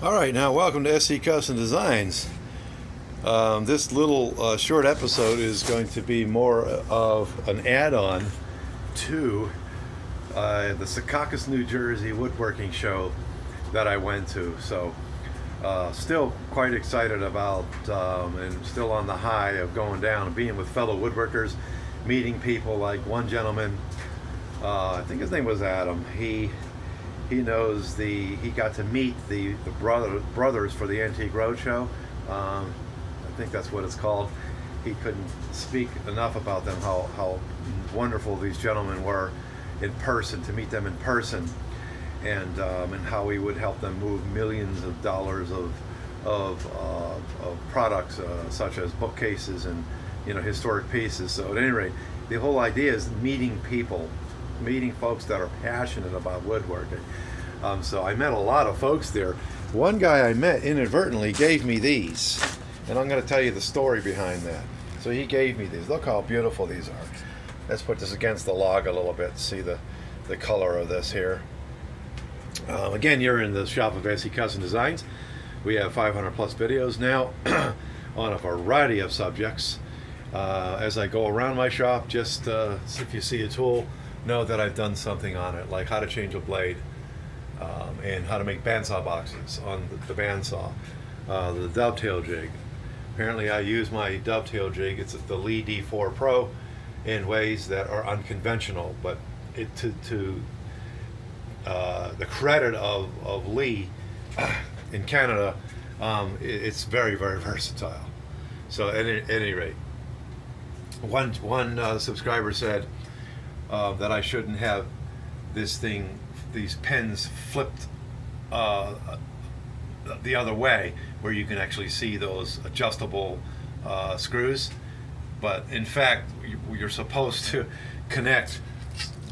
Alright, now welcome to SC Custom Designs. This little short episode is going to be more of an add-on to the Secaucus, New Jersey woodworking show that I went to. So still quite excited about and still on the high of going down and being with fellow woodworkers, meeting people like one gentleman, I think his name was Adam. He got to meet the brothers for the Antique Roadshow. I think that's what it's called. He couldn't speak enough about them, how wonderful these gentlemen were in person, to meet them in person, and how we would help them move millions of dollars of products, such as bookcases and historic pieces. So at any rate, the whole idea is meeting people, meeting folks that are passionate about woodworking. So I met a lot of folks there. One guy I met inadvertently gave me these, and I'm going to tell you the story behind that. So he gave me these. Look how beautiful these are. Let's put this against the log a little bit, see the color of this here. Again, you're in the shop of SC Custom Designs. We have 500 plus videos now on a variety of subjects. As I go around my shop, just if you see a tool, know that I've done something on it, like how to change a blade, and how to make bandsaw boxes on the bandsaw, the dovetail jig. Apparently I use my dovetail jig, it's the Lee D4 Pro, in ways that are unconventional, but to the credit of Lee in Canada, it's very, very versatile. So at any rate, one subscriber said that I shouldn't have these pins flipped the other way, where you can actually see those adjustable screws. But in fact, you're supposed to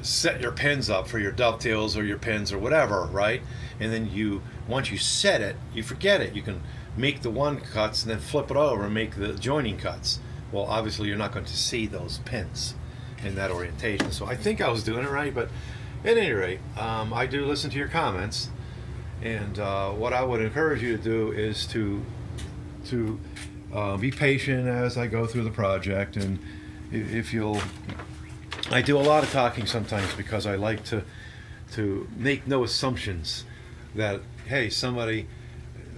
set your pins up for your dovetails or your pins or whatever, right? And then once you set it, you forget it. You can make the one cuts and then flip it over and make the joining cuts. Well, obviously you're not going to see those pins in that orientation. So I think I was doing it right, but at any rate, I do listen to your comments, and what I would encourage you to do is to be patient as I go through the project. And I do a lot of talking sometimes because I like to make no assumptions that, hey,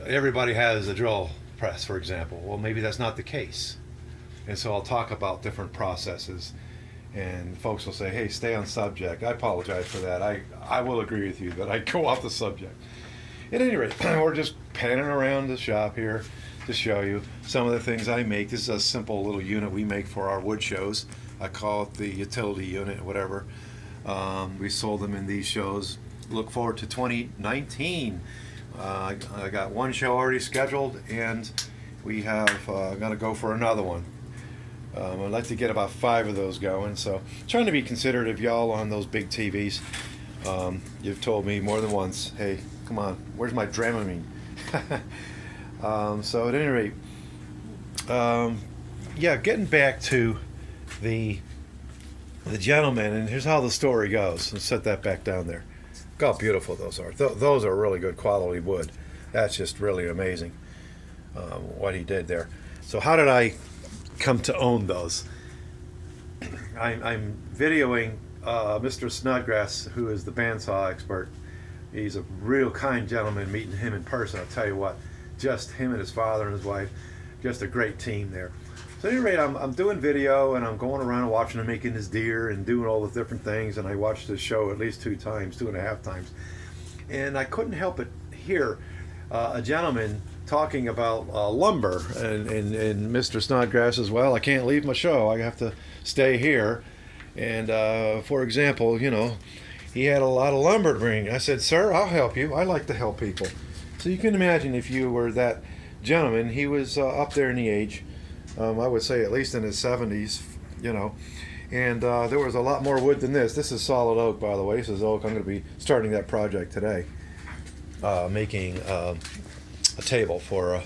everybody has a drill press, for example. Well, maybe that's not the case. And so I'll talk about different processes, and folks will say, hey, stay on subject. I apologize for that. I will agree with you that I go off the subject. At any rate, we're just panning around the shop here to show you some of the things I make. This is a simple little unit we make for our wood shows. I call it the utility unit, whatever. We sold them in these shows. Look forward to 2019. I got one show already scheduled, and we have going to go for another one. I'd like to get about 5 of those going, so trying to be considerate of y'all on those big TVs. You've told me more than once, hey, come on, where's my Dramamine? So at any rate, yeah, getting back to the gentleman, and here's how the story goes. Let's set that back down there. Look how beautiful those are. Those are really good quality wood. That's just really amazing what he did there. So how did I come to own those? I'm videoing Mr. Snodgrass, who is the bandsaw expert. He's a real kind gentleman. Meeting him in person, I'll tell you what, just him and his father and his wife, just a great team there. So at any rate, I'm doing video, and I'm going around and watching him making his deer and doing all the different things, and I watched this show at least 2.5 times, and I couldn't help but hear a gentleman talking about lumber, and Mr. Snodgrass as well. I can't leave my show. I have to stay here. And for example, he had a lot of lumber to bring. I said, sir, I'll help you. I like to help people. So you can imagine if you were that gentleman. He was up there in the age. I would say at least in his 70s, and there was a lot more wood than this. This is solid oak, by the way. This is oak. I'm going to be starting that project today, making a table for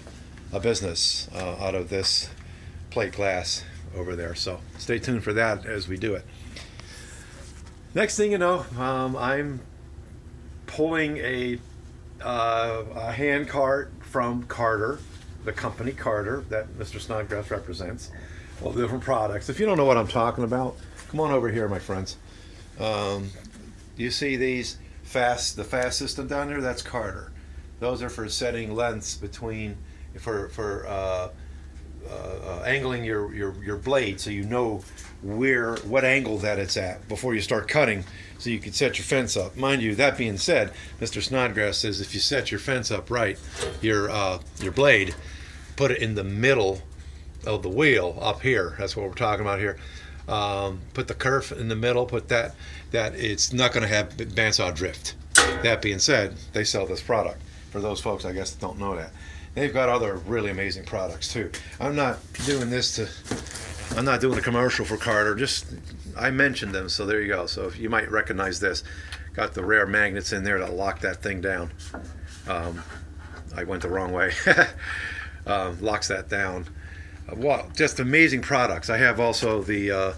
a business out of this plate glass over there. So stay tuned for that as we do it. Next thing you know, I'm pulling a a hand cart from Carter, the company Carter that Mr. Snodgrass represents. All the different products. If you don't know what I'm talking about, come on over here, my friends. You see these the fast system down there? That's Carter. Those are for setting lengths between, for angling your blade, so you know what angle that it's at before you start cutting, so you can set your fence up. Mind you, that being said, Mr. Snodgrass says if you set your fence up right, your blade, put it in the middle of the wheel up here. That's what we're talking about here. Put the kerf in the middle. Put that it's not going to have bandsaw drift. That being said, they sell this product. For those folks, I guess, that don't know that, they've got other really amazing products too. I'm not doing a commercial for Carter. Just I mentioned them, so there you go. So if you might recognize this, got the rare magnets in there to lock that thing down. I went the wrong way. Locks that down. Wow, just amazing products. I have also the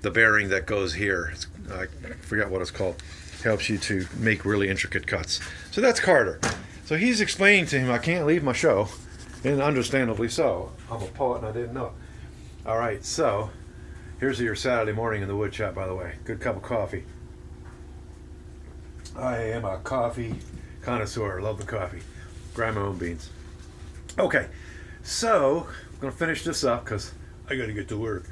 bearing that goes here. I forget what it's called. Helps you to make really intricate cuts. So that's Carter. So he's explaining to him, I can't leave my show, and understandably so. I'm a poet and I didn't know it. All right, so here's your Saturday morning in the wood shop, by the way. Good cup of coffee. I am a coffee connoisseur. Love the coffee. Grind my own beans. Okay, so I'm going to finish this up because I got to get to work.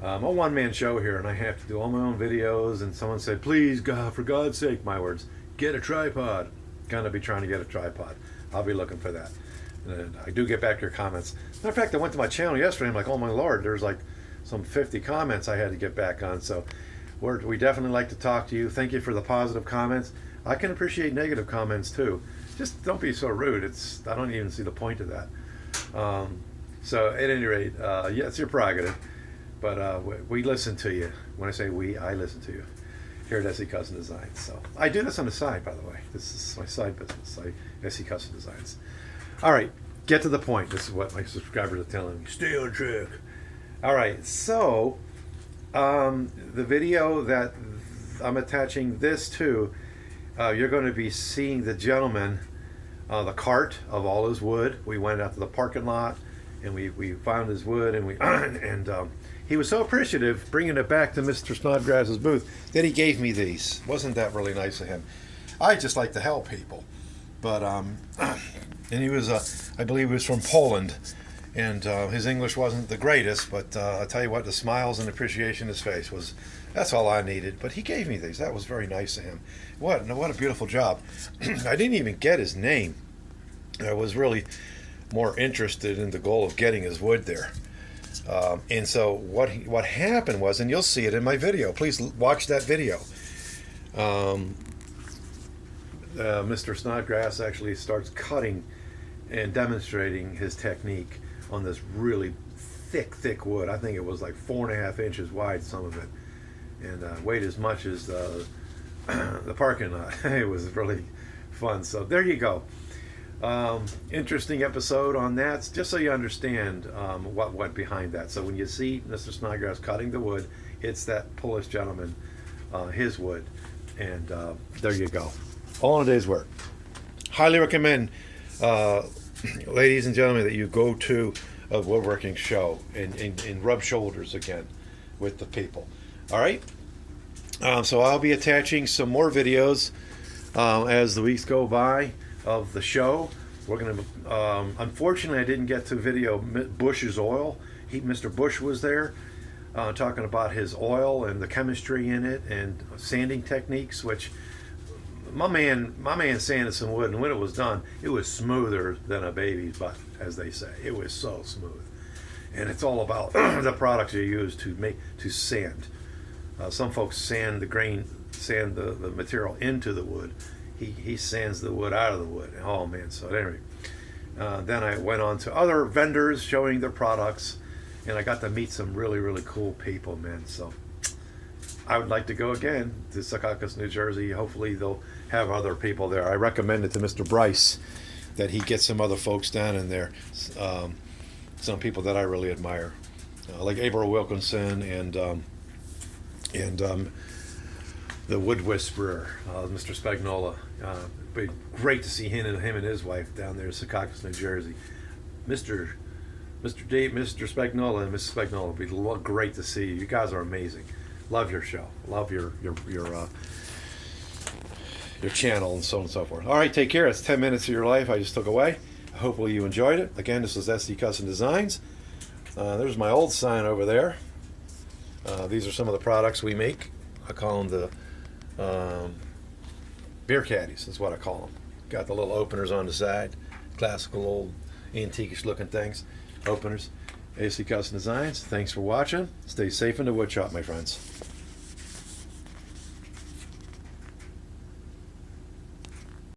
I'm a one-man show here, and I have to do all my own videos, and someone said, please, God, for God's sake, my words, get a tripod. Going to be trying to get a tripod. I'll be looking for that. And I do get back your comments. Matter of fact, I went to my channel yesterday. I'm like, oh my Lord, there's like some 50 comments I had to get back on. So we definitely like to talk to you. Thank you for the positive comments. I can appreciate negative comments too. Just don't be so rude. I don't even see the point of that. So at any rate, yeah, it's your prerogative. But we listen to you. When I say we, I listen to you here at Secaucus Designs. So I do this on the side, by the way. This is my side business. Secaucus Designs. All right, get to the point. This is what my subscribers are telling me. Stay on track. All right, so the video that I'm attaching this to, you're going to be seeing the gentleman, the cart of all his wood. We went out to the parking lot and we found his wood, and he was so appreciative bringing it back to Mr. Snodgrass's booth that he gave me these. Wasn't that really nice of him? I just like to help people. But and he was, I believe he was from Poland, and his English wasn't the greatest, but I'll tell you what, the smiles and appreciation in his face that's all I needed. But he gave me these. That was very nice of him. What a beautiful job. I didn't even get his name. I was really more interested in the goal of getting his wood there. And so what happened was, and you'll see it in my video, please watch that video. Mr. Snodgrass actually starts cutting and demonstrating his technique on this really thick wood. I think it was like 4.5 inches wide, some of it, and weighed as much as the parking lot. It was really fun. So there you go. Interesting episode on that, just so you understand what went behind that. So when you see Mr. Snodgrass cutting the wood, it's that Polish gentleman, his wood, and there you go. All in a day's work. Highly recommend, ladies and gentlemen, that you go to a woodworking show and rub shoulders again with the people. All right? So I'll be attaching some more videos as the weeks go by of the show. We're going to, unfortunately, I didn't get to video Bush's oil. Mr. Bush was there talking about his oil and the chemistry in it and sanding techniques, which my man sanded some wood, and when it was done, it was smoother than a baby's butt, as they say. It was so smooth. And it's all about the products you use to sand. Some folks sand the material into the wood. He sands the wood out of the wood. Oh man, so anyway. Then I went on to other vendors showing their products, and I got to meet some really cool people, man. So I would like to go again to Secaucus, New Jersey. Hopefully they'll have other people there. I recommended to Mr. Bryce that he get some other folks down in there, some people that I really admire, like April Wilkinson and the Wood Whisperer, Mr. Spagnola. be great to see him and his wife down there in Secaucus, New Jersey. Mr. Mr. Spagnola and Mrs. Spagnola, it'd be great to see you. You guys are amazing. Love your show. Love your channel and so on and so forth. All right, take care. It's 10 minutes of your life I just took away. Hopefully you enjoyed it. Again, this is SD Custom Designs. There's my old sign over there. These are some of the products we make. I call them the beer caddies. That's what I call them. Got the little openers on the side. Classical old antiquish looking things. Openers. SD Custom Designs. Thanks for watching. Stay safe in the wood shop, my friends.